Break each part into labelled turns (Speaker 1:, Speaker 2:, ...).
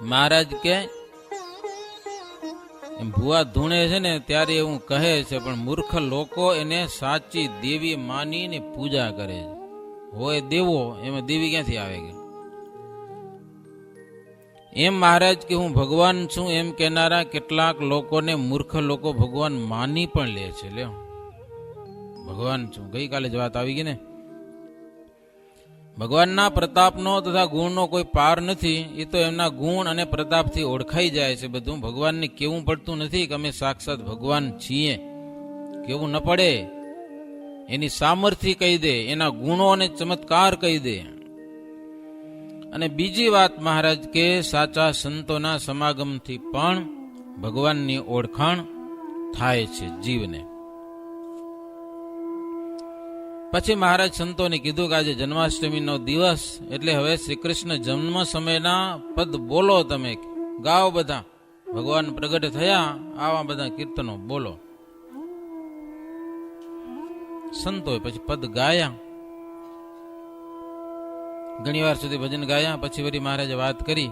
Speaker 1: મહારાજ કે ભુવા ધૂણે છે ને ત્યારે એવું કહે છે, પણ મૂર્ખ લોકો એને સાચી દેવી માનીને પૂજા કરે છે. હોય દેવો, એમાં દેવી ક્યાંથી આવે કે? એમ મહારાજ કે હું ભગવાન છું એમ કહેનારા કેટલાક લોકોને મૂર્ખ લોકો ભગવાન માની પણ લે છે. લ્યો, ભગવાન છું, ગઈકાલે જ વાત આવી ગઈ ને. ભગવાનના પ્રતાપનો તથા ગુણનો કોઈ પાર નથી. એ તો એમના ગુણ અને પ્રતાપથી ઓળખાઈ જાય છે બધું. ભગવાનને કેવું પડતું નથી કે અમે સાક્ષાત ભગવાન છીએ, કેવું ન પડે. એની સામર્થ્ય કહી દે, એના ગુણો અને ચમત્કાર કહી દે. અને બીજી વાત મહારાજ કે સાચા સંતોના સમાગમથી પણ ભગવાનની ઓળખાણ થાય છે જીવને. પછી મહારાજ સંતોને કીધું કે આજે જન્માષ્ટમીનો દિવસ એટલે હવે શ્રી કૃષ્ણ જન્મ સમયના પદ બોલો, તમે ગાઓ, બધા ભગવાન પ્રગટ થયા આવા બધા કીર્તનો બોલો. સંતોએ પછી પદ ગાયા, ઘણી વાર સુધી ભજન ગાયા. પછી વળી મહારાજે વાત કરી,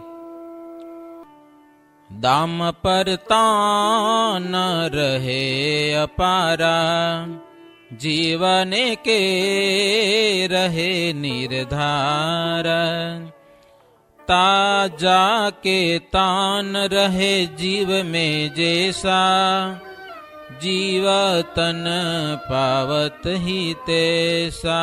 Speaker 1: દામ પર તાન રહે અપારા, જીવને કે રહે નિર્ધારા, તાજા કે તાન રહે જીવ में जैसा, जीवतन पावत ही तैसा,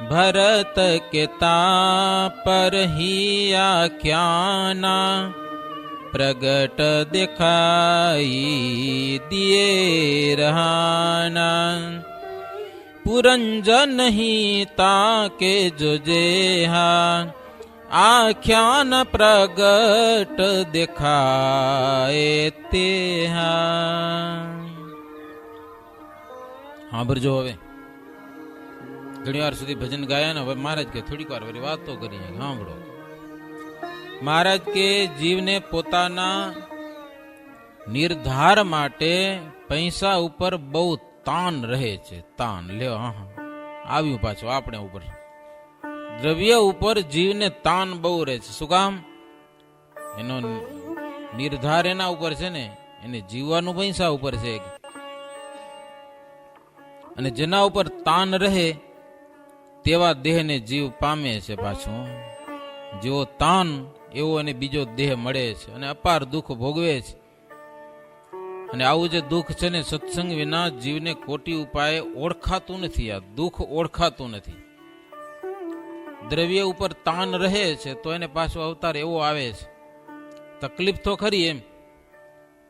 Speaker 1: भरत के तापर ही आख्याना, प्रगट दिखाई दिए रहाना, पुरंजन ही ताके जो जेहा, आख्यान प्रगट दिखाए तेहा. હા ભરજો. હવે ઘણી વાર સુધી ભજન ગાયા ને, હવે મહારાજ કે થોડીક વાર વળી વાતો કરીએ, સાંભળો. મહારાજ કે જીવને પોતાના નિર્ધાર માટે પૈસા ઉપર બહુ તાન રહે છે. તાન લ્યો, હા આવ્યું પાછું આપણે ઉપર. દ્રવ્ય ઉપર જીવને તાન બહુ રહે છે. શું કામ? એનો નિર્ધાર એના ઉપર છે ને, એને જીવવાનું પૈસા ઉપર છે. અને જેના ઉપર તાન રહે તેવા દેહને જીવ પામે છે. પાછું જેવો તાન એવો એને બીજો દેહ મળે છે અને અપાર દુઃખ ભોગવે છે. અને આવું જે દુઃખ છે ને, સત્સંગ વિના જીવને કોટી ઉપાય ઓળખાતું નથી. આ દુઃખ ઓળખાતું નથી. દ્રવ્ય ઉપર તાન રહે છે તો એને પાછો અવતાર એવો આવે છે. તકલીફ તો ખરી. એમ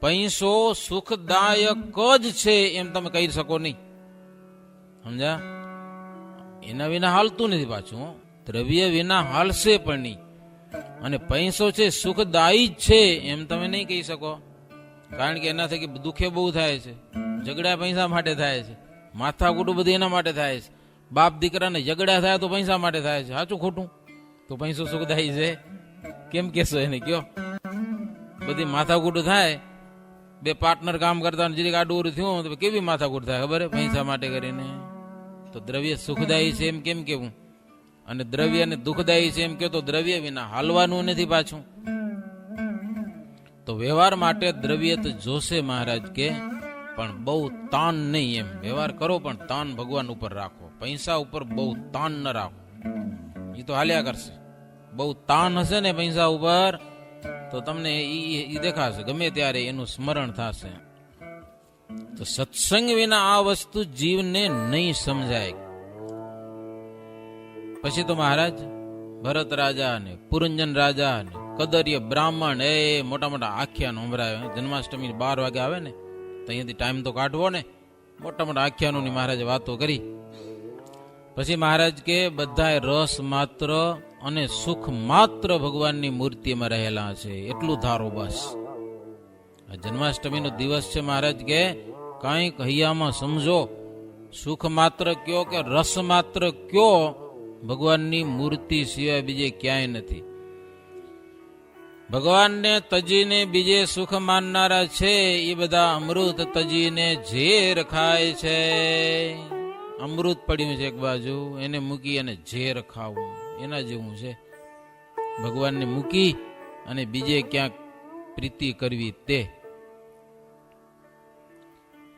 Speaker 1: પૈસો સુખદાયક જ છે એમ તમે કહી શકો નહીં. સમજા? એના વિના હાલતું નથી. પાછું દ્રવ્ય વિના હાલશે પણ નહીં. અને પૈસો છે સુખદાયી જ છે એમ તમે નહીં કહી શકો. કારણ કે એનાથી કે દુઃખે બહુ થાય છે. ઝઘડા પૈસા માટે થાય છે. માથાકૂટું બધી એના માટે થાય છે. બાપ દીકરાને ઝઘડા થાય તો પૈસા માટે થાય છે. સાચું ખોટું? તો પૈસો સુખદાયી છે કેમ કેશો એને? કયો. બધી માથાકૂટું થાય. બે પાર્ટનર કામ કરતા જરીક આડું થયું તો કેવી માથાકૂટ થાય ખબર? પૈસા માટે કરીને. તો દ્રવ્ય સુખદાયી છે એમ કેમ કેવું? અને દ્રવ્ય ને દુઃખદાયી છે એમ કે તો દ્રવ્ય વિના હાલવાનું નથી પાછું. તો વ્યવહાર માટે દ્રવ્ય તો જોશે મહારાજ કે, પણ બહુ તાન નહીં. એમ વ્યવહાર કરો પણ તાન ભગવાન ઉપર રાખો. પૈસા ઉપર બહુ તાન ન રાખો. એ તો હાલ્યા કરશે. બહુ તાન હશે ને પૈસા ઉપર તો તમને ઈ દેખાશે. ગમે ત્યારે એનું સ્મરણ થશે. તો સત્સંગ વિના આ વસ્તુ જીવને નહીં સમજાય. પછી તો મહારાજ ભરત રાજા ને પુરંજન રાજા ને કદર્ય બ્રાહ્મણ એ મોટા મોટા આખ્યાનો સંભળાવે. જન્માષ્ટમી 12 વાગે આવે ને તો અહીંયાથી ટાઈમ તો કાઢવો ને. મોટા મોટા આખ્યાનોની મહારાજે વાતો કરી. પછી મહારાજ કે બધાય રસ માત્ર અને સુખ માત્ર ભગવાનની મૂર્તિમાં રહેલા છે એટલું ધારો બસ. આ જન્માષ્ટમીનો દિવસ છે મહારાજ કે કાંઈક હૈયામાં સમજો. સુખ માત્ર કયો કે રસ માત્ર કયો, ભગવાનની મૂર્તિ સિવાય બીજે ક્યાંય નથી. ભગવાનને તજીને બીજે સુખ માનનારા છે એ બધા અમૃત તજીને ઝેર ખાય છે. અમૃત પડ્યું છે એક બાજુ, એને મૂકી અને ઝેર ખાવું એના જેવું છે. ભગવાનને મૂકી અને બીજે ક્યાંક પ્રીતિ કરવી તે.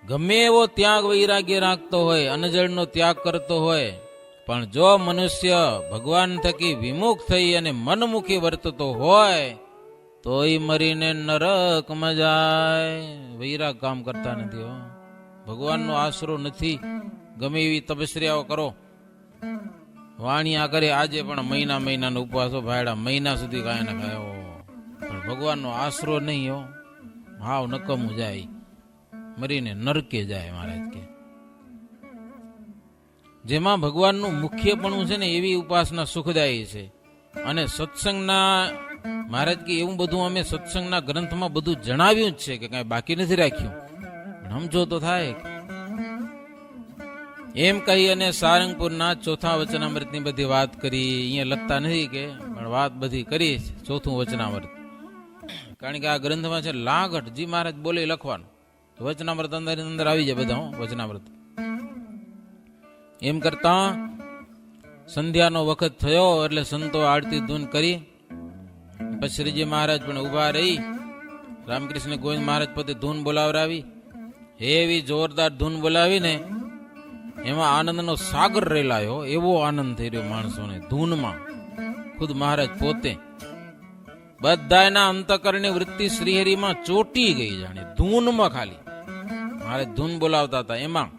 Speaker 1: ગમે એવો ત્યાગ વૈરાગ્ય રાખતો હોય, અનજળનો ત્યાગ કરતો હોય, પણ જો મનુષ્ય ભગવાન થકી વિમુખ થઈ અને મનમુખી વર્તતો હોય તોય મરીને નરકમાં જાય. વૈરાગ કામ કરતા નથી હો. ભગવાનનો આશરો નથી. ગમે એવી તપસ્યાઓ કરો, વાણિયા કરે, આજે પણ મહિનાનો ઉપવાસો ભાયડા, મહિના સુધી કાંઈ ના ખાય, પણ ભગવાનનો આશરો નહીં હો. હાવ નકમું જાય, મરીને નરકે જાય. મહારાજ કે જેમાં ભગવાનનું મુખ્યપણું છે ને એવી ઉપાસના સુખદાયી છે. અને સત્સંગના મહારાજ કે એવું બધું અમે સત્સંગના ગ્રંથમાં બધું જણાવ્યું જ છે કે કાંઈ બાકી નથી રાખ્યું. સમજો તો થાય. એમ કહી અને સારંગપુરના ચોથા વચનામૃતની બધી વાત કરી. અહીંયા લખતા નથી કે, પણ વાત બધી કરી ચોથું વચનામૃત. કારણ કે આ ગ્રંથમાં છે લાગટ જી મહારાજ બોલે લખવાનું. વચનામૃત અંદર આવી જાય બધા વચનામૃત. એમ કરતા સંધ્યાનો વખત થયો એટલે સંતો આરતી ધૂન કરી. પછી શ્રીજી મહારાજ પણ ઉભા રહી. રામકૃષ્ણ ગોવિંદ મહારાજ પોતે ધૂન બોલાવરાવી. એવી જોરદાર ધૂન બોલાવીને એમાં આનંદનો સાગર રેલાયો. એવો આનંદ થઈ રહ્યો માણસોને ધૂનમાં. ખુદ મહારાજ પોતે બધાના અંતકરણની વૃત્તિ શ્રીહરિમાં ચોટી ગઈ, જાણે ધૂનમાં. ખાલી મહારાજ ધૂન બોલાવતા હતા એમાં.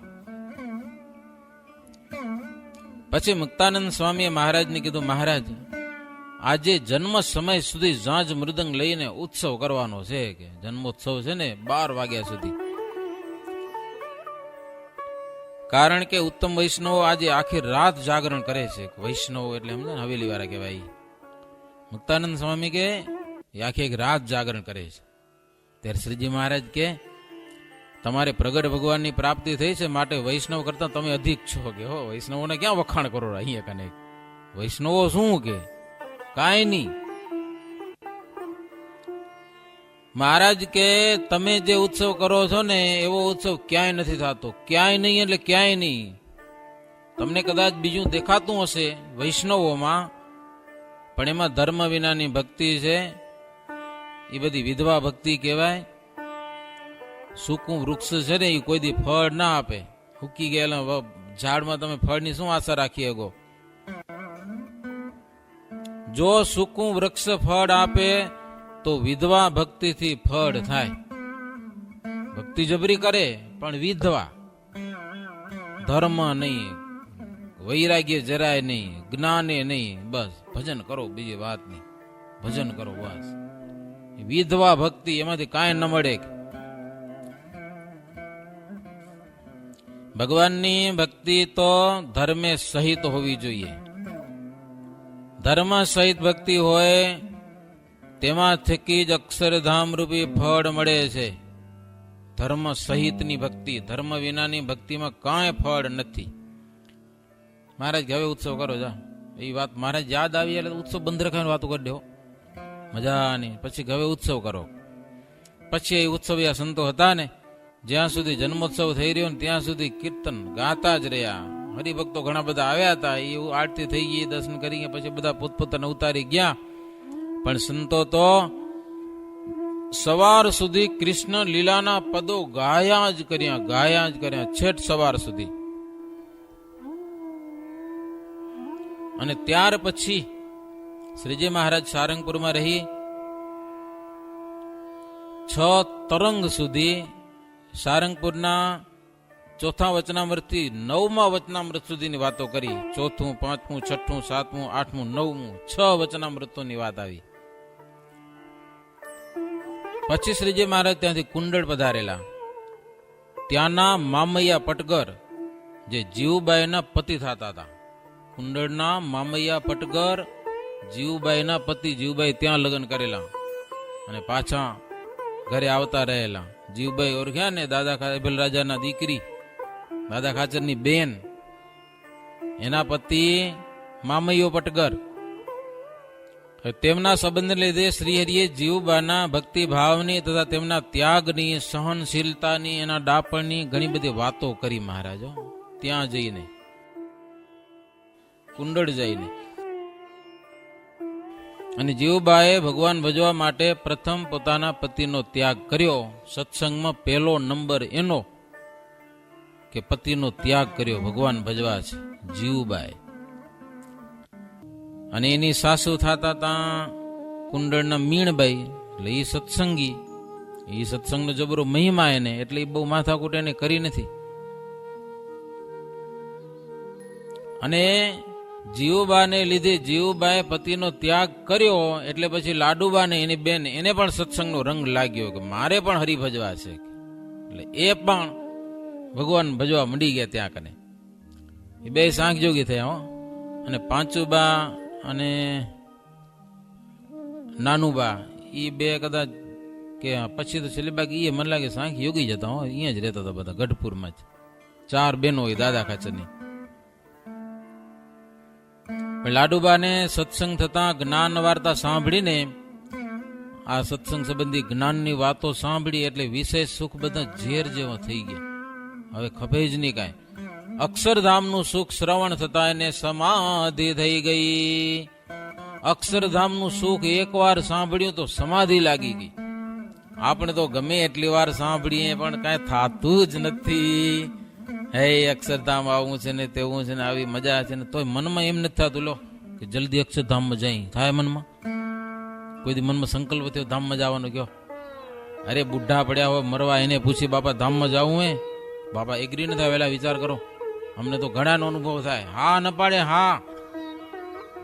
Speaker 1: પછી મુક્તાનંદ સ્વામીએ મહારાજને કીધું, મહારાજ આજે જન્મ સમય સુધી ઝાંઝ મૃદંગ લઈને ઉત્સવ કરવાનો છે. કે જન્મોત્સવ છે ને 12 વાગ્યા સુધી. કારણ કે ઉત્તમ વૈષ્ણવો આજે આખી રાત જાગરણ કરે છે. વૈષ્ણવો એટલે સમજે ને, હવેલી વાળા કહેવાય. મુક્તાનંદ સ્વામી કે એ આખી એક રાત જાગરણ કરે છે. ત્યારે શ્રીજી મહારાજ કે તમારે પ્રગટ ભગવાનની પ્રાપ્તિ થઈ છે, માટે વૈષ્ણવ કરતા તમે અધિક છો. કે હો, વૈષ્ણવોને ક્યાં વખાણ કરો અહીંયા કને. વૈષ્ણવો શું કે કાંઈ નહીં. મહારાજ કે તમે જે ઉત્સવ કરો છો ને એવો ઉત્સવ ક્યાંય નથી થતો. ક્યાંય નહીં એટલે ક્યાંય નહીં. તમને કદાચ બીજું દેખાતું હશે વૈષ્ણવોમાં, પણ એમાં ધર્મ વિનાની ભક્તિ છે. એ બધી વિધવા ભક્તિ કહેવાય. સૂકું વૃક્ષ છે ને એ કોઈ દી ફળ ના આપે. સૂકી ગયેલા ઝાડમાં તમે ફળની શું આશા રાખી શકો? જો સૂકું વૃક્ષ ફળ આપે તો વિધવા ભક્તિથી ફળ થાય. ભક્તિ જબરી કરે પણ વિધવા. ધર્મ નહીં, વૈરાગ્ય જરાય નહીં, જ્ઞાને નહીં, બસ ભજન કરો, બીજી વાત નહીં. ભજન કરો બસ. વિધવા ભક્તિ એમાંથી કાંઈ ન મળે. ભગવાનની ભક્તિ તો ધર્મે સહિત હોવી જોઈએ. ધર્મ સહિત ભક્તિ હોય તેમાં થકી જ અક્ષરધામ રૂપી ફળ મળે છે. ધર્મ સહિતની ભક્તિ, ધર્મ વિનાની ભક્તિમાં કાંઈ ફળ નથી. મહારાજ હવે ઉત્સવ કરો જા. એ વાત મહારાજ યાદ આવી એટલે ઉત્સવ બંધ રખાઈને વાતો કરી દેવો મજાની. પછી હવે ઉત્સવ કરો. પછી એ ઉત્સવિયા સંતો હતા ને, જ્યાં સુધી જન્મોત્સવ થઈ રહ્યો ને ત્યાં સુધી કીર્તન ગાતા જ રહ્યા. હરિભક્તો ઘણા બધા આવ્યા હતા. એ આરતી થઈ ગઈ, દર્શન કરી ગયા, પછી બધા પોતપોતાને ઉતારી ગયા. પણ સંતો તો સવાર સુધી કૃષ્ણ લીલાના પદો ગાયા જ કર્યા છેટ સવાર સુધી. અને ત્યાર પછી શ્રીજી મહારાજ સારંગપુરમાં રહી 6 તરંગ સુધી સારંગપુરના ચોથા વચનામૃતથી 9મા વચનામૃત સુધીની વાતો કરી. 4થું, 5મું, 6ઠું, 7મું, 8મું, 9મું 6 વચનામૃતોની વાત આવી. પછી શ્રીજી મહારાજ ત્યાંથી કુંડળ પધારેલા. ત્યાંના મામૈયા પટગર જે જીવુબાઈના પતિ થતા હતા. કુંડળના મામૈયા પટગર જીવુબાઈના પતિ. જીવુબાઈ ત્યાં લગ્ન કરેલા અને પાછા ઘરે આવતા રહેલા. જીવુબાઈ ઓળખ્યા ને, દાદા ખાચર રાજાના દીકરી, દાદા ખાચરની બેન, એના પતિ મામૈયો પટગર. તેમના સંબંધ લીધે શ્રીહરિએ જીવુબાના ભક્તિ ભાવની તથા તેમના ત્યાગની, સહનશીલતાની, એના ડાપણની ઘણી બધી વાતો કરી મહારાજો. ત્યાં જઈને, કુંડળ જઈને. અને જીવુબાએ ભગવાન ભજવા માટે પ્રથમ પોતાના પતિનો ત્યાગ કર્યો. સત્સંગમાં પહેલો નંબર એનો કે પતિનો ત્યાગ કર્યો ભગવાન ભજવા છે જીવુબાએ. અને એની સાસુ થતા તા કુંડળના મીણબાઈ, એટલે એ સત્સંગી, એ સત્સંગનો જબરો મહિમા એને, એટલે એ બહુ માથાકૂટ એને કરી નથી. અને જીવુબાને લીધે જીવુબાએ પતિનો ત્યાગ કર્યો એટલે પછી લાડુબાને એની બેન એને પણ સત્સંગનો રંગ લાગ્યો કે મારે પણ હરિ ભજવા છે. એટલે એ પણ ભગવાન ભજવા મંડી ગયા ત્યાં કને. એ બે સાંખ જોગી થયા હો. અને પાંચુબા અને નાનુબા એ બે કદાચ કે પછી તો છેલ્લી બાકી એ મને લાગે સાંખ યોગી જતા હો. અહીંયા જ રહેતા હતા બધા ગઢપુરમાં જ. 4 બહેનો હોય દાદા ખાચરની. લાડુબાને સત્સંગ થતા જ્ઞાન વાર્તા સાંભળીને, આ સત્સંગ સંબંધી જ્ઞાનની વાતો સાંભળી એટલે વિશેષ સુખ બધા ઝેર જેવા થઈ ગયા. હવે ખભે જ નહીં કાંઈ. અક્ષરધામનું સુખ શ્રવણ થતા એને સમાધિ થઈ ગઈ. અક્ષરધામનું સુખ એકવાર સાંભળ્યું તો સમાધિ લાગી ગઈ. આપણે તો ગમે એટલી વાર સાંભળીએ પણ કાંઈ થાતું જ નથી. હે અક્ષરધામ આવું છે ને તેવું છે ને આવી મજા છે ને તોય મનમાં એમ નથી થતું લો કે જલ્દી અક્ષરધામમાં જઈ. થાય મનમાં? કોઈ દી મનમાં સંકલ્પ થયો ધામમાં જવાનો કયો? અરે બુઢા પડ્યા હોય મરવા, એને પૂછી બાપા ધામમાં જવું હે? બાપા એગ્રી ન થાય, વેલા વિચાર કરો. અમને તો ઘણાનો અનુભવ થાય. હા ન પાડે હા.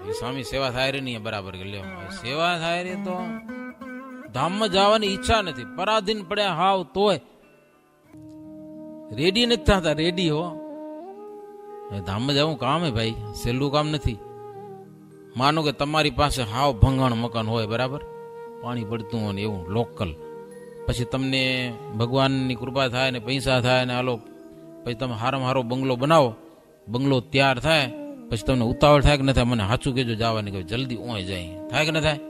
Speaker 1: એ સ્વામી સેવા થાય રે નહીં બરાબર કે લ્યો સેવા થાય રે તો ધામમાં જવાની ઈચ્છા નથી. પરાધીન પડ્યા હાવ તોય રેડી નથી થતા. રેડી હો. ધામમાં જવું કામ હે ભાઈ, સહેલું કામ નથી. માનો કે તમારી પાસે હાવ ભંગાણ મકાન હોય બરાબર, પાણી પડતું હોય ને એવું લોકલ, પછી તમને ભગવાનની કૃપા થાય ને પૈસા થાય ને હાલો પછી તમે હારામાં હારો બંગલો બનાવો, બંગલો તૈયાર થાય પછી તમને ઉતાવળ થાય કે ન થાય? મને સાચું કહેજો જવાની કે જલ્દી ઓય જાય. થાય કે ન થાય?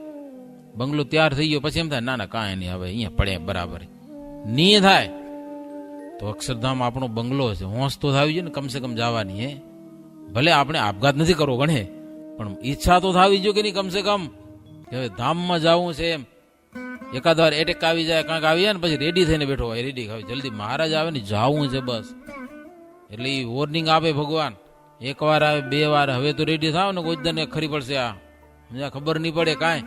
Speaker 1: બંગલો તૈયાર થઈ ગયો પછી એમ થાય ના ના કાંઈ નહીં હવે અહીંયા પડે બરાબર નહીં થાય. તો અક્ષરધામ આપણો બંગલો છે, હોંશ તો થવી જોઈએ ને કમસે કમ જવાની. હે ભલે આપણે આપઘાત નથી કરવો ગણે પણ ઈચ્છા તો થવી જોઈએ કે નહીં કમસે કમ કે હવે ધામમાં જવું છે. એમ એકાદ વાર એટેક આવી જાય કાંઈક આવી જાય ને પછી રેડી થઈને બેઠો હોય, રેડી ખાવી જલ્દી મહારાજ આવે ને જવું છે બસ. એટલે એ વોર્નિંગ આપે ભગવાન. એક વાર આવે, 2 વાર, હવે તો રેડી થાવ ને કોઈ દને ખરી પડશે. આ ખબર નહીં પડે કાંઈ.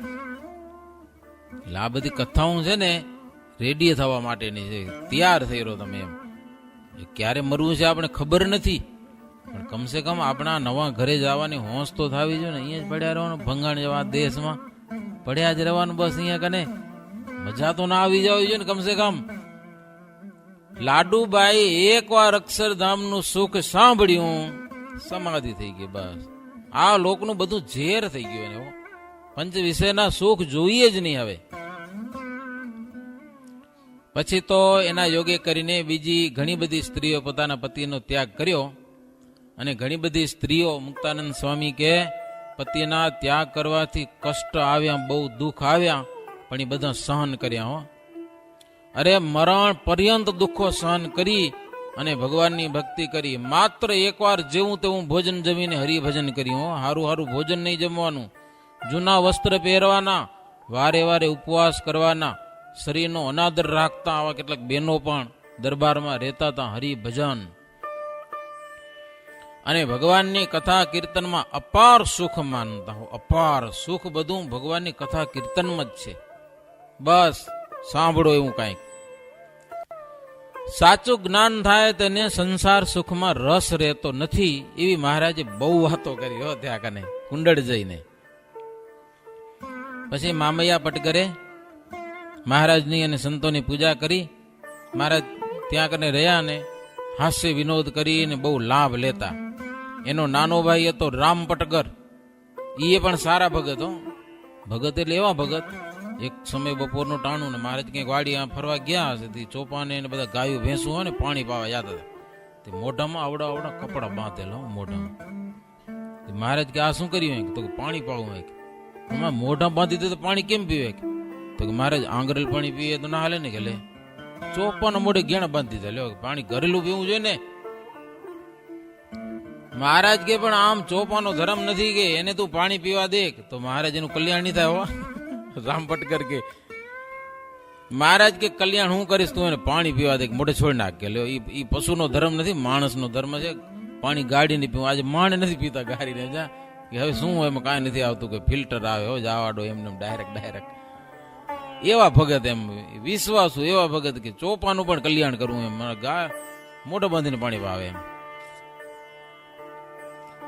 Speaker 1: એટલે આ બધી કથાઓ છે ને રેડી થવા માટેની છે. તૈયાર થઈ રહ્યો તમે એમ. ક્યારે મરવું છે આપણે ખબર નથી પણ કમસે કમ આપણા નવા ઘરે જવાની હોંશ તો થવી જોઈએ ને. અહીંયા જ પડ્યા રહેવાનું ભંગાણ જેવા દેશમાં પડ્યા જ રહેવાનું બસ. અહીંયા કને મજા તો ના આવી જવી જોઈએ ને કમસે કમ. લાડુબાઈ એકવાર અક્ષરધામનું સુખ સાંભળ્યું સમાધિ થઈ ગઈ બસ. આ લોકનું બધું ઝેર થઈ ગયું એને. પંચ વિષયના સુખ જોઈએ જ નહીં હવે. પછી તો એના યોગે કરીને બીજી ઘણી બધી સ્ત્રીઓ પોતાના પતિનો ત્યાગ કર્યો. અને ઘણી બધી સ્ત્રીઓ, મુક્તાનંદ સ્વામી કે પતિના ત્યાગ કરવાથી કષ્ટ આવ્યા, બહુ દુઃખ આવ્યા પણ એ બધા સહન કર્યા. હો અરે મરણ પર્યંત દુઃખો સહન કરી અને ભગવાનની ભક્તિ કરી. માત્ર એકવાર જેવું તેવું ભોજન જમીને હરિભજન કર્યું. હારું હારું ભોજન નહીં જમવાનું, જૂના વસ્ત્ર પહેરવાના, વારે વારે ઉપવાસ કરવાના, શરીરનો અનાદર રાખતા. આવા કેટલાક બહેનો પણ દરબારમાં રહેતા હતા, હરિભજન અને ભગવાનની કથા કીર્તનમાં અપાર સુખ માનતા હો. અપાર સુખ બધું ભગવાનની કથા કીર્તનમાં જ છે. બસ સાંભળો એવું કાંઈક. સાચું જ્ઞાન થાય તેને સંસાર સુખમાં રસ રહેતો નથી. એવી મહારાજે બહુ વાતો કરી હો ત્યાં કને કુંડળ જઈને. પછી મામૈયા પટગરે મહારાજની અને સંતોની પૂજા કરી. મહારાજ ત્યાં કને રહ્યા ને હાસ્ય વિનોદ કરીને બહુ લાભ લેતા. એનો નાનો ભાઈ હતો રામ પટગર, એ પણ સારા ભગત હો. ભગત એટલે એવા ભગત. એક સમય બપોરનું ટાણું ને મહારાજ ક્યાંક વાડી ફરવા ગયા હશે, ચોપાને બધા ગાયું ભેંસું હોય ને પાણી પાવા યાદ હતા. તે મોઢામાં આવડા આવડા કપડા બાંધેલા મોઢામાં. મહારાજ કે આ શું કર્યું? તો પાણી પાવું હોય. એમાં મોઢા બાંધી દે તો પાણી કેમ પીવે? તો કે મહારાજ આંગરેલ પાણી પીએ તો ના હાલે ને કે લે ચોપાના મોઢે ગેણા બાંધી દીધા. લે પાણી ઘરેલું પીવું જોઈએ ને. મહારાજ કે પણ આમ ચોપાનો ધર્મ નથી કે એને તું પાણી પીવા દે, તો મહારાજ એનું કલ્યાણ નહીં થાય. રામપટકર કે મહારાજ કે કલ્યાણ હું કરીશ, તું એને પાણી પીવા દે, મોઢે છોડી નાખ કે લ્યો. ઈ પશુનો ધર્મ નથી, માણસનો ધર્મ છે. પાણી ગાડીને પીવું. આજે માણ નથી પીતા ગાડીને. જા કે હવે શું એમાં કાંઈ નથી આવતું, કે ફિલ્ટર આવે હો જાવાડો એમને ડાયરેક્ટ. એવા ભગત, એમ વિશ્વાસુ એવા ભગત કે ચોપાનું પણ કલ્યાણ કરવું એમ ગા મોઢો બાંધીને પાણી પાવે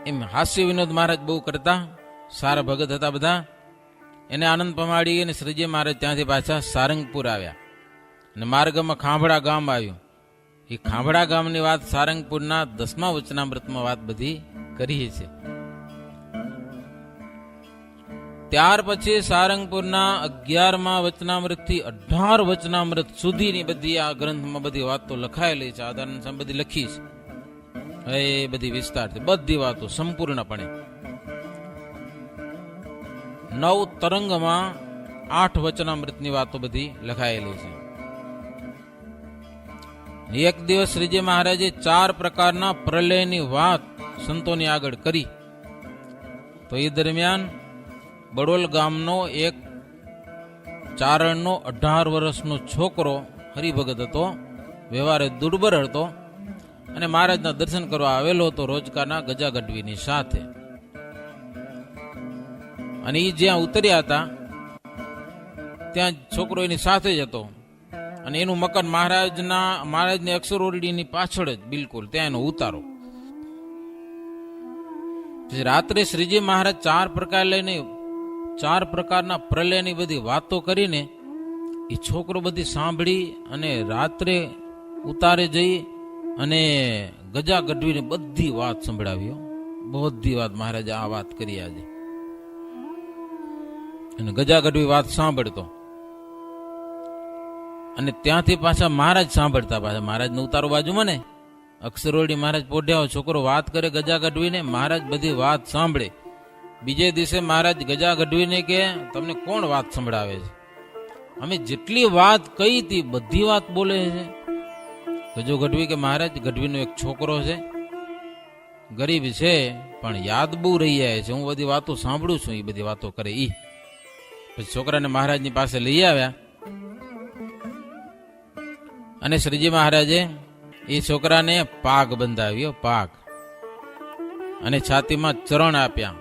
Speaker 1: એમ હાસ્ય વિનોદ મહારાજ બહુ કરતા, સારા ભગત હતા બધા. એને આનંદ પમાડી અને શ્રીજી મહારાજ ત્યાંથી પાછા સારંગપુર આવ્યા અને માર્ગમાં ખાંભડા ગામ આવ્યું. એ ખાંભડા ગામની વાત સારંગપુરના 10મા વચનામૃતમાં વાત બધી કરી છે. ત્યાર પછી સારંગપુરના 11મા વચનામૃત થી 18 વચનામૃત સુધીની બધી આ ગ્રંથમાં બધી વાતો લખાયેલી છે. આધાર બધી લખી છે એ બધી વિસ્તારથી બધી વાતો સંપૂર્ણપણે. 9 તરંગમાં 8 વચનામૃતની વાતો બધી લખાયેલી છે. એક દિવસ શ્રીજી મહારાજે 4 પ્રકારના પ્રલયની વાત સંતોની આગળ કરી. તો એ દરમિયાન બડોલ ગામનો એક ચારણનો 18 વર્ષનો છોકરો હરિભગત હતો, વ્યવહારે દુર્બર હતો અને મહારાજના દર્શન કરવા આવેલો હતો રોજકાના ગજા ગઢવીની સાથે. અને એ જ્યાં ઉતર્યા હતા ત્યાં છોકરો એની સાથે જ હતો અને એનું મકાન મહારાજની અક્ષરોરડીની પાછળ જ બિલકુલ ત્યાં એનો ઉતારો. રાત્રે શ્રીજી મહારાજ 4 પ્રકારના પ્રલયની બધી વાતો કરીને એ છોકરો બધી સાંભળી અને રાત્રે ઉતારે જઈ અને ગજા ગઢવીને બધી વાત સંભળાવી. બધી વાત મહારાજે આ વાત કરી આજે. અને ગજા ગઢવી વાત સાંભળતો અને ત્યાંથી પાછા મહારાજ સાંભળતા. પાછા મહારાજનો ઉતારો બાજુમાં ને અક્ષરોડી મહારાજ પોઢ્યા, છોકરો વાત કરે ગજા ગઢવીને, મહારાજ બધી વાત સાંભળે. બીજે દિવસે મહારાજ ગજા ગઢવીને કે તમને કોણ વાત સંભળાવે છે? અમે જેટલી વાત કહી હતી બધી વાત બોલે છે. ગજો ગઢવી કે મહારાજ ગઢવીનો એક છોકરો છે, ગરીબ છે પણ યાદ બહુ રહી જાય છે, હું બધી વાતો સાંભળું છું, એ બધી વાતો કરે. ઈ પછી છોકરાને મહારાજની પાસે લઈ આવ્યા અને શ્રીજી મહારાજે એ છોકરાને પાગ બંધાવ્યો, પાગ, અને છાતીમાં ચરણ આપ્યા.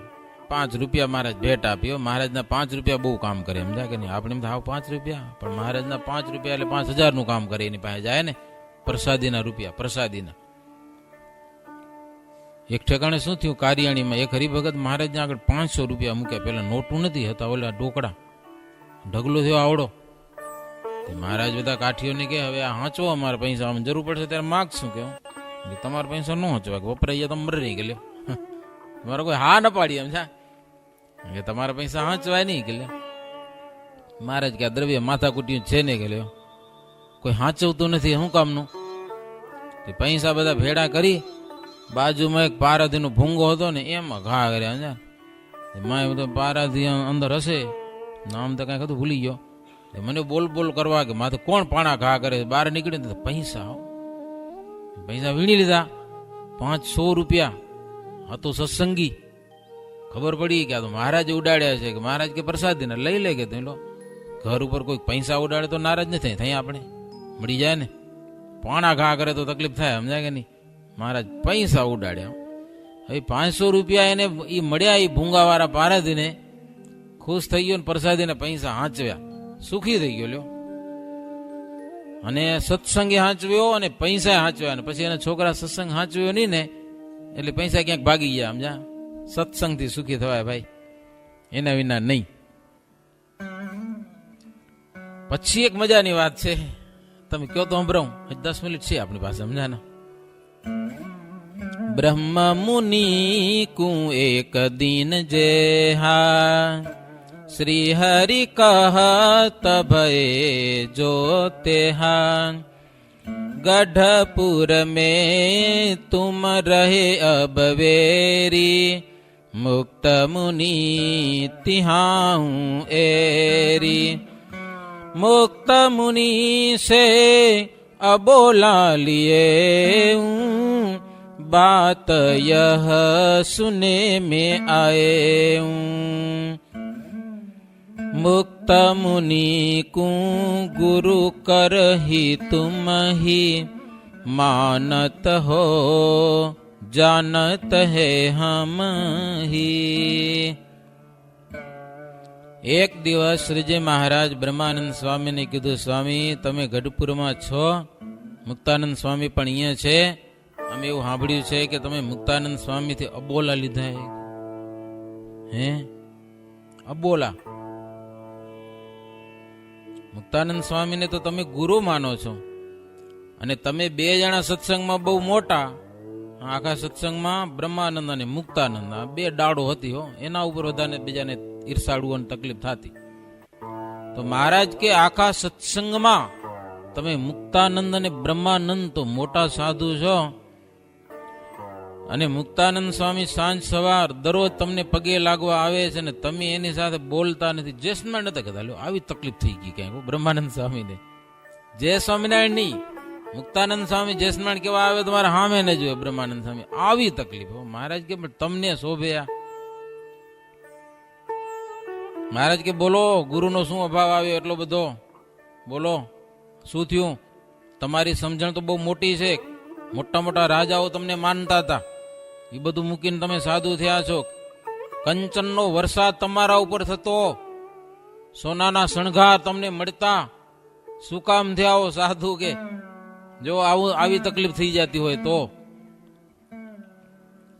Speaker 1: 5 રૂપિયા મહારાજ ભેટ આપ્યો. મહારાજના 5 રૂપિયા બહુ કામ કરે, સમજ્યા કે નહીં? આપણે એમ થાવ 5 રૂપિયા, પણ મહારાજના 5 રૂપિયા એટલે 5000નું કામ કરે. એની પાસે જાય ને પ્રસાદીના રૂપિયા, પ્રસાદીના. એક ઠેકાણે શું થયું, કારિયાણીમાં એક હરિભગત મહારાજને આગળ 500 રૂપિયા મૂક્યા. પેલા નોટું નથી હતા, ઓલા ઢોકડા, ઢગલો થયો આવડો. મહારાજ બધા કાઠીઓને કે હવે આ હાંચવો, અમારા પૈસા જરૂર પડશે ત્યારે માગશું. કે તમારા પૈસા ન હાંચવા, કે વપરાઈ ગયા તો મરી નહીં ગયો. તમારે કોઈ હા ન પાડી એમ છે કે તમારા પૈસા હાંચવાય નહીં. કે મહારાજ કે આ દ્રવ્ય માથા કુટ્યું છે ને, કે કોઈ હાંચવતું નથી, શું કામનું? પૈસા બધા ભેડા કરી બાજુમાં એક પારાધીનો ભૂંગો હતો ને એમાં ઘા કર્યા. માય બધો પારાધી અંદર હશે, નામ તો કઈ હતું ભૂલી ગયો. મને બોલ કરવા કે માથે કોણ પાણા ઘા કરે? બહાર નીકળે તો પૈસા વીણી લીધા. 500 રૂપિયા હતો સત્સંગી. ખબર પડી કે આ તો મહારાજે ઉડાડ્યા છે. કે મહારાજ કે પ્રસાદીને લઈ લે. કે લો ઘર ઉપર કોઈ પૈસા ઉડાડે તો નારાજ નથી થઈ, આપણે મળી જાય ને. પાણા ઘા કરે તો તકલીફ થાય, સમજાય કે નહીં? મહારાજ પૈસા ઉડાડ્યા. હવે 500 રૂપિયા એને એ મળ્યા. એ ભૂંગાવાળા પારાધીને ખુશ થઈ ગયો ને પ્રસાદીને પૈસા હાંચવ્યા, સુખી થઈ ગયો લ્યો. અને સત્સંગે હાંચવ્યો અને પૈસા હાંચવ્યા. અને પછી એના છોકરા સત્સંગ હાંચવ્યો નહીં ને એટલે પૈસા ક્યાંક ભાગી ગયા, સમજા? સત્સંગથી સુખી થવાય ભાઈ, એના વિના નહીં. પછી એક મજાની વાત છે, તમે કયો તો સંભળાવું. 10 મિનિટ છે આપણી પાસે, સમજા ને? બ્રહ્મ મુનિ કુ એક દિન જેહા, શ્રી હરિ કહત ભય જો તેહા, गढ़पुर में तुम रहे अब वेरी, मुक्त मुनि तिहाऊं एरी, मुक्त मुनि से अबोला लिए बात यह सुने में आए मुक्त मुनि को गुरु कर ही तुम ही मानत हो जानत है हम ही। એક દિવસ શ્રીજી મહારાજ બ્રહ્માનંદ સ્વામીને કીધું, સ્વામી તમે ગઢપુરમાં છો, મુક્તાનંદ સ્વામી પણ અહીંયા છે, અમે એવું સાંભળ્યું છે કે તમે મુક્તાનંદ સ્વામીથી અબોલા લીધા. હે અબોલા? મુક્તાનંદ સ્વામીને તો તમે ગુરુ માનો છો અને તમે બે જણા સત્સંગમાં બહુ મોટા. આખા સત્સંગમાં બ્રહ્માનંદ અને મુક્તાનંદ આ બે ડાળો હતી હો, એના ઉપર બધાને બીજાને ઈર્ષાડું તકલીફ થતી. તો મહારાજ કે આખા સત્સંગમાં તમે મુક્તાનંદ અને બ્રહ્માનંદ તો મોટા સાધુ છો અને મુક્તાનંદ સ્વામી સાંજ સવાર દરરોજ તમને પગે લાગવા આવે છે અને તમે એની સાથે બોલતા નથી. જય સ્વામિનારાયણ નતા કહેતા. આવી તકલીફ થઈ ગઈ ક્યાંક બ્રહ્માનંદ સ્વામીને. જય સ્વામિનારાયણ નહીં, મુક્તાનંદ સ્વામી જય સ્વામિનારાયણ કેવા આવે તમારે સામે ન જોયે બ્રહ્માનંદ સ્વામી. આવી તકલીફ. મહારાજ કે તમને શોભે? મહારાજ કે બોલો, ગુરુનો શું અભાવ આવ્યો એટલો બધો? બોલો શું થયું? તમારી સમજણ તો બહુ મોટી છે. મોટા મોટા રાજાઓ તમને માનતા હતા, એ બધું મૂકીને તમે સાધુ થયા છો. કંચનનો વરસાદ તમારા ઉપર થતો, સોનાના શણગાર તમને મળતા, શું કામ થયા સાધુ? કે જો આવી તકલીફ થઈ જતી હોય તો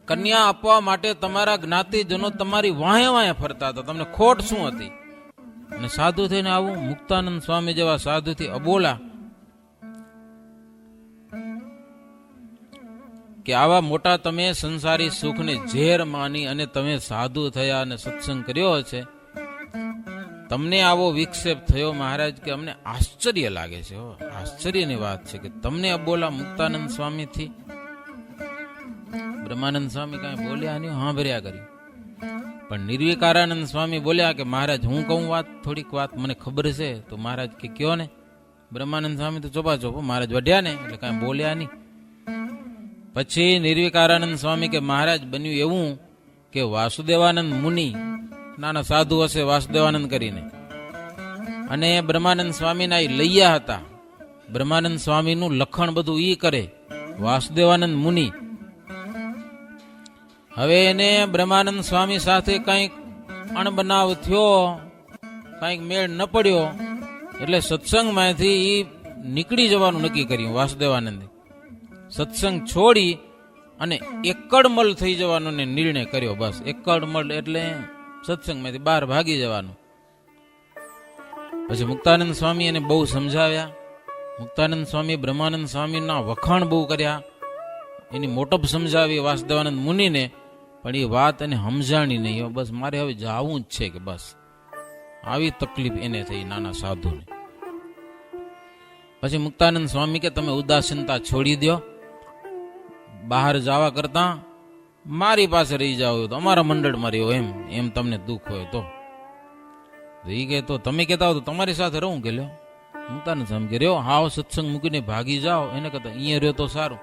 Speaker 1: કન્યા આપવા માટે તમારા જ્ઞાતિજનો તમારી વાહે વાહે ફરતા હતા, તમને ખોટ શું હતી? અને સાધુ થઈને આવું? મુક્તાનંદ સ્વામી જેવા સાધુથી અબોલા કે આવા મોટા તમે સંસારી સુખને ઝેર માની અને તમે સાધુ થયા અને સત્સંગ કર્યો છે, તમને આવો વિક્ષેપ થયો. મહારાજ કે અમને આશ્ચર્ય લાગે છે. આશ્ચર્યની વાત છે કે તમને અબોલા મુક્તાનંદ સ્વામીથી. બ્રહ્માનંદ સ્વામી કઈ બોલ્યા નહીં, સાંભળ્યા કર્યું. પણ નિર્વિકારાનંદ સ્વામી બોલ્યા કે મહારાજ હું કહું વાત, થોડીક વાત મને ખબર છે. તો મહારાજ કે કયો ને. બ્રહ્માનંદ સ્વામી તો ચોપા ચોપો મહારાજ વઢ્યા ને એટલે કઈ બોલ્યા નહીં. પછી નિર્વિકારાનંદ સ્વામી કે મહારાજ બન્યું એવું કે વાસુદેવાનંદ મુનિ, નાના સાધુ હશે વાસુદેવાનંદ કરીને, અને બ્રહ્માનંદ સ્વામીના એ લૈયા હતા. બ્રહ્માનંદ સ્વામીનું લખણ બધું ઈ કરે, વાસુદેવાનંદ મુનિ. હવે એને બ્રહ્માનંદ સ્વામી સાથે કંઈક અણબનાવ થયો, કંઈક મેળ ન પડ્યો એટલે સત્સંગમાંથી ઈ નીકળી જવાનું નક્કી કર્યું. વાસુદેવાનંદે સત્સંગ છોડી અને એકડમલ થઈ જવાનો નિર્ણય કર્યો. બસ એકડમલ એટલે સત્સંગમાંથી બહાર ભાગી જવાનું. પછી મુક્તાનંદ સ્વામી એને બહુ સમજાવ્યા. મુક્તાનંદ સ્વામી બ્રહ્માનંદ સ્વામીના વખાણ બહુ કર્યા, એની મોટપ સમજાવી વાસુદેવાનંદ મુનિને, પણ એ વાત એને સમજાણી નહીં. બસ મારે હવે જાવું જ છે કે બસ. આવી તકલીફ એને થઈ નાના સાધુને. પછી મુક્તાનંદ સ્વામી કે તમે ઉદાસીનતા છોડી દો, બહાર જવા કરતા મારી પાસે રહી જાવ તો અમારા મંડળમાં રહ્યો, એમ તમને દુઃખ હોય તો. એ કે તો તમે કહેતા હો તો તમારી સાથે રહું કે લ્યો. મુક્તાનંદ સ્વામી કે રહ્યો હાવ સત્સંગ મૂકીને ભાગી જાઓ એને કરતા અહીંયા રહ્યો તો સારું.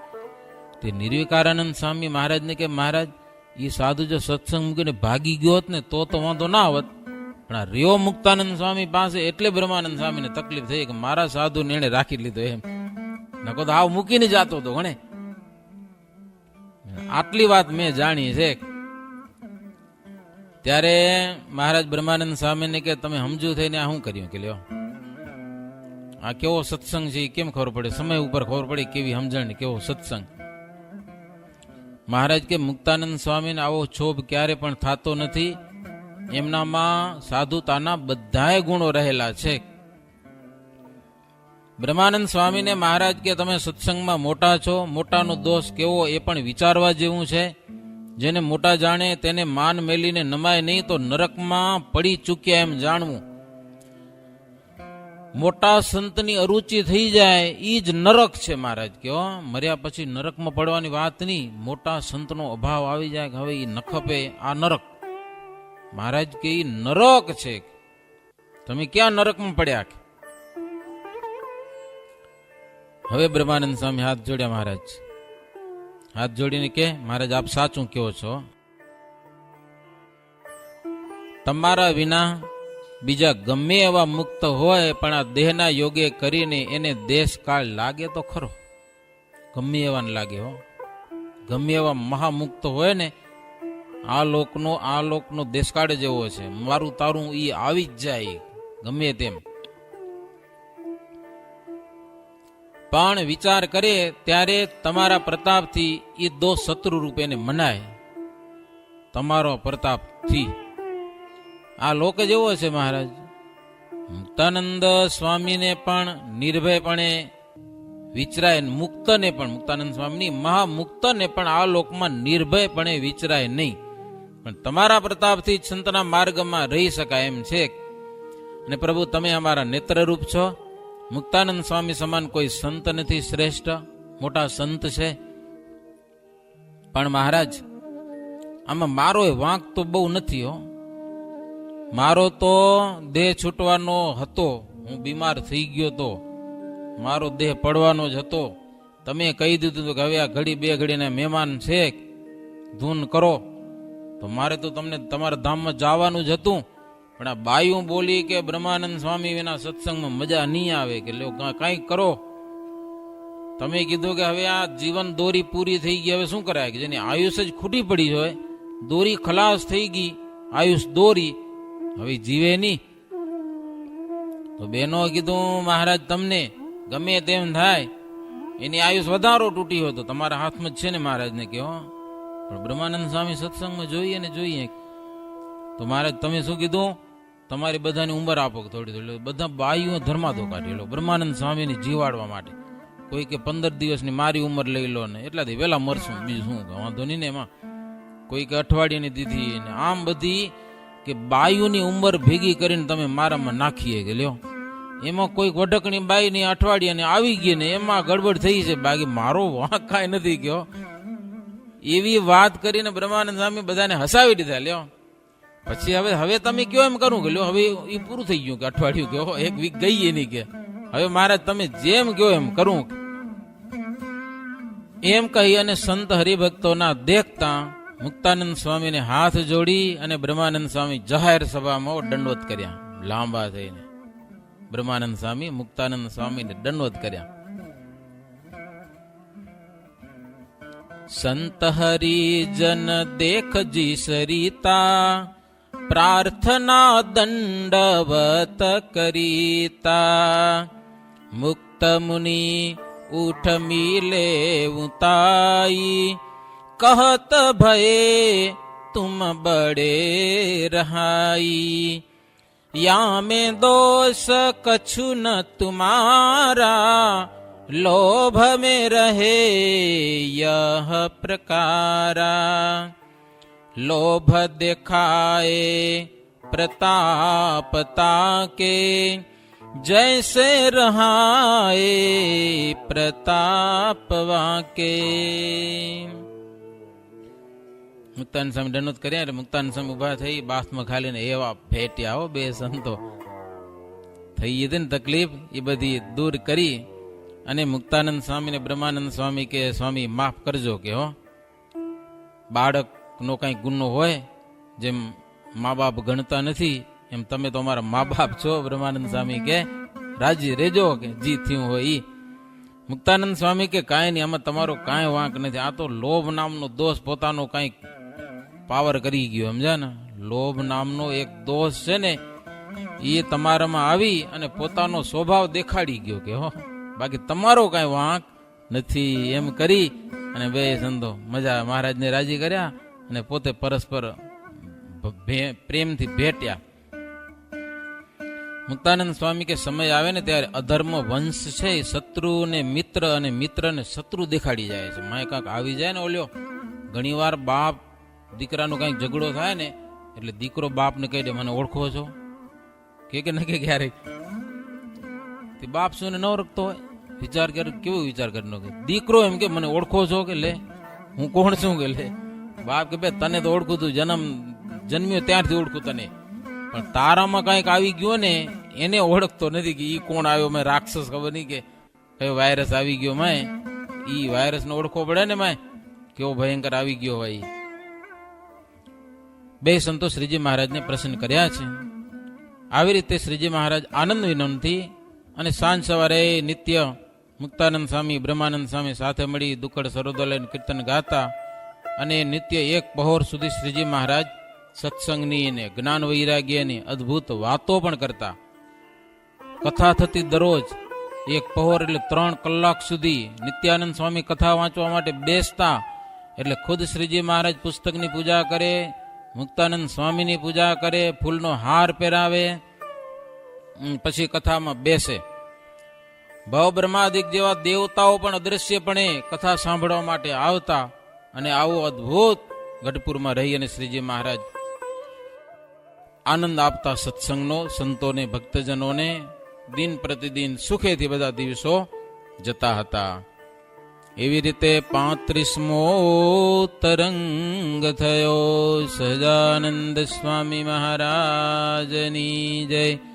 Speaker 1: તે નિર્વિકારાનંદ સ્વામી મહારાજને કે મહારાજ એ સાધુ જો સત્સંગ મૂકીને ભાગી ગયો હોત ને તો વાંધો ના આવત, પણ આ રહ્યો મુક્તાનંદ સ્વામી પાસે એટલે બ્રહ્માનંદ સ્વામીને તકલીફ થઈ કે મારા સાધુ ને એને રાખી લીધો. એમ નકો તો હાવ મૂકીને જતો હતો ગણે. આટલી વાત મેં જાણી છે. ત્યારે મહારાજ બ્રહ્માનંદ સ્વામીને કે તમે સમજુ થઈને આ શું કર્યું કે લ્યો આ કેવો સત્સંગ છે કેમ ખબર પડે? સમય ઉપર ખબર પડે કેવી સમજણ, કેવો સત્સંગ. મહારાજ કે મુક્તાનંદ સ્વામીને આવો છોભ ક્યારે પણ થતો નથી. એમનામાં સાધુતાના બધાય ગુણો રહેલા છે. બ્રહ્માનંદ સ્વામીને મહારાજ કે તમે સત્સંગમાં મોટા છો, મોટાનો દોષ કેવો એ પણ વિચારવા જેવું છે. જેને મોટા જાણે તેને માન મેલીને નમાય નહીં તો નરકમાં પડી ચૂક્યા એમ જાણવું. મોટા સંતની અરુચિ થઈ જાય ઈ જ નરક છે. મહારાજ કે મર્યા પછી નરકમાં પડવાની વાત નહીં, મોટા સંતનો અભાવ આવી જાય કે હવે ઈ ન ખપે, આ નરક. મહારાજ કે ઈ નરક છે. તમે ક્યાં નરકમાં પડ્યા? હવે બ્રહ્માનંદ સ્વામી હાથ જોડ્યા. મહારાજ હાથ જોડીને કે મહારાજ આપ સાચું કહો છો, તમારા વિના બીજા ગમે એવા મુક્ત હોય પણ આ દેહના યોગે કરીને એને દેશ કાળ લાગે તો ખરો, ગમે એવા લાગે હો, ગમે એવા મહામુક્ત હોય ને આ લોકનો દેશકાળ જ એવો છે, મારું તારું ઈ આવી જ જાય ગમે તેમ. પણ વિચાર કરે ત્યારે તમારા પ્રતાપથી એ દો શત્રુ રૂપે એને મનાય, તમારો પ્રતાપથી. આ લોક જ એવો છે મહારાજ. મુક્તાનંદ સ્વામીને પણ નિર્ભયપણે વિચરાય, મુક્તને પણ, મુક્તાનંદ સ્વામીની મહામુક્તને પણ આ લોકમાં નિર્ભયપણે વિચરાય નહીં. પણ તમારા પ્રતાપથી જ સંતના માર્ગમાં રહી શકાય એમ છે. અને પ્રભુ તમે અમારા નેત્રરૂપ છો. મુક્તાનંદ સ્વામી સમાન કોઈ સંત નથી શ્રેષ્ઠ, મોટા સંત છે. પણ મહારાજ આમાં મારો વાંક તો બહુ નથી હો. મારો તો દેહ છૂટવાનો હતો, હું બીમાર થઈ ગયો તો, મારો દેહ પડવાનો જ હતો. તમે કહી દીધું કે હવે આ ઘડી બે ઘડીના મહેમાન છે, ધૂન કરો, તો મારે તો તમને તમારા ધામમાં જવાનું જ હતું. પણ આ બાયું બોલી કે બ્રહ્માનંદ સ્વામી વિના સત્સંગમાં મજા નહીં આવે, કે લ્યો કંઈક કરો. તમે કીધું કે હવે આ જીવન દોરી પૂરી થઈ ગઈ, હવે શું કરાય, કે જેની આયુષ જ ખૂટી પડી હોય, દોરી ખલાસ થઈ ગઈ, આયુષ દોરી, હવે જીવે નહીં. તો બેનો કીધું મહારાજ તમને ગમે તેમ થાય, એની આયુષ વધારો તૂટી હોય તો તમારા હાથમાં જ છે ને મહારાજને કહો. પણ બ્રહ્માનંદ સ્વામી સત્સંગમાં જોઈએ ને જોઈએ. તો મહારાજ તમે શું કીધું, તમારી બધાની ઉંમર આપો થોડી થોડી. બધા બાઈઓ ધર્માદો કાઢી લો બ્રહ્માનંદ સ્વામીને જીવાડવા માટે. કોઈ કે 15 દિવસની મારી ઉંમર લઈ લો ને એટલાથી વહેલા મરશું, બીજું શું વાંધો નહીં ને એમાં. કોઈ કે અઠવાડિયાની દીધી ને આમ બધી કે બાયુની ઉંમર ભેગી કરીને તમે મારામાં નાખીએ કે લ્યો. એમાં કોઈ વઢકણી બાઈની અઠવાડિયાની આવી ગઈ ને એમાં ગડબડ થઈ છે, બાકી મારો વાંક કાંઈ નથી કયો. એવી વાત કરીને બ્રહ્માનંદ સ્વામી બધાને હસાવી દીધા લ્યો. પછી હવે તમે કયો એમ કરું કે લ્યો હવે એ પૂરું થઈ ગયું, કે અઠવાડિયું કયો એક વીક ગઈ એની, કે હવે મહારાજ તમે જેમ કયો એમ કરું એમ કહી અને સંત હરિભક્તોના દેખતા મુક્તાનંદ સ્વામીને હાથ જોડી અને બ્રહ્માનંદ સ્વામી જાહેર સભામાં દંડવત કર્યા. લાંબા થઈને બ્રહ્માનંદ સ્વામી મુક્તાનંદ સ્વામીને દંડવત કર્યા. સંત હરિજન દેખજી સરિતા, પ્રાર્થના દંડવત કરીતા. મુક્ત મુનિ ઉઠ મિલે ઉતાઈ, कहत भये तुम बड़े रहाई. या में दोष कछु न तुम्हारा, लोभ में रहे यह प्रकारा. लोभ दिखाए प्रतापता के, जैसे रहाए प्रताप वाके. મુક્તાનંદ સ્વામી દંડવત કર્યા. મુક્તાનંદ સ્વામી ઉભા થઈ બાથમાં ખાલીને એવા ભેટ્યા હો બે સંતો. થઈ હતી ને તકલીફ એ બધી દૂર કરી અને મુક્તાનંદ સ્વામી ને બ્રહ્માનંદ સ્વામી કે સ્વામી માફ કરજો, કે હો બાળકનો કઈ ગુનો હોય, જેમ મા બાપ ગણતા નથી એમ તમે તો અમારા મા બાપ છો. બ્રહ્માનંદ સ્વામી કે રાજી રેજો, કે જી થયું હોય ઈ. મુક્તાનંદ સ્વામી કે કાંઈ નહીં, આમાં તમારો કાંઈ વાંક નથી. આ તો લોભ નામનો દોષ પોતાનો કાંઈક પાવર કરી ગયો, સમજ્યા ને. લોભ નામનો એક દોષ છે ને એ તમારામાં આવી અને પોતાનો સ્વભાવ દેખાડી ગયો, કે હો બાકી તમારો કાંઈ વાંક નથી. એમ કરી અને બે સંતો મજા મહારાજને રાજી કર્યા અને પોતે પરસ્પર પ્રેમથી ભેટ્યા. મુક્તાનંદ સ્વામી કે સમય આવે ને ત્યારે અધર્મ વંશ છે શત્રુને મિત્ર અને મિત્રને શત્રુ દેખાડી જાય છે. માય કાંક આવી જાય ને ઓલ્યો, ઘણી વાર બાપ દીકરાનો કઈક ઝઘડો થાય ને એટલે દીકરો બાપને કહી દે મને ઓળખો છો, કે ન કે ક્યારેક તે બાપ શું ન ઓળખતો હોય, વિચાર કરે કેવો વિચાર કરી નાખે. દીકરો એમ કે મને ઓળખો છો, કે લે હું કોણ છું, કે લે. બાપ કે ભાઈ તને તો ઓળખું તું, જન્મ્યો ત્યારથી ઓળખું તને, પણ તારામાં કઈક આવી ગયો ને એને ઓળખતો નથી કે ઈ કોણ આવ્યો. મેં રાક્ષસ ખબર નહીં કે કયો વાયરસ આવી ગયો, માય ઈ વાયરસ ને ઓળખવો પડે ને માય. કેવો ભયંકર આવી ગયો હોય. બે સંતો શ્રીજી મહારાજને પ્રસન્ન કર્યા છે. આવી રીતે શ્રીજી મહારાજ આનંદ વિનોદથી અને સાંજ સવારે નિત્ય મુક્તાનંદ સ્વામી, બ્રહ્માનંદ સ્વામી સાથે મળી દુક્કડ સરોદલય કીર્તન ગાતા અને નિત્ય એક પહોર સુધી શ્રીજી મહારાજ સત્સંગની ને જ્ઞાન વૈરાગ્યની અદ્ભુત વાતો પણ કરતા. કથા થતી દરરોજ એક પહોર એટલે 3 કલાક સુધી નિત્યાનંદ સ્વામી કથા વાંચવા માટે બેસતા. એટલે ખુદ શ્રીજી મહારાજ પુસ્તકની પૂજા કરે, મુક્તાનંદ સ્વામીની પૂજા કરે, ફૂલનો હાર પહેરાવે, પછી કથામાં બેસે. ભવ બ્રહ્માદિક જેવા દેવતાઓ પણ અદ્રશ્યપણે કથા સાંભળવા માટે આવતા. અને આવો અદ્ભુત ગઢપુરમાં રહી અને શ્રીજી મહારાજ આનંદ આપતા સત્સંગનો સંતોને, ભક્તજનોને. દિન પ્રતિદિન સુખેથી બધા દિવસો જતા હતા. એવી રીતે 35મો તરંગ થયો. સહજાનંદ સ્વામી મહારાજની જય.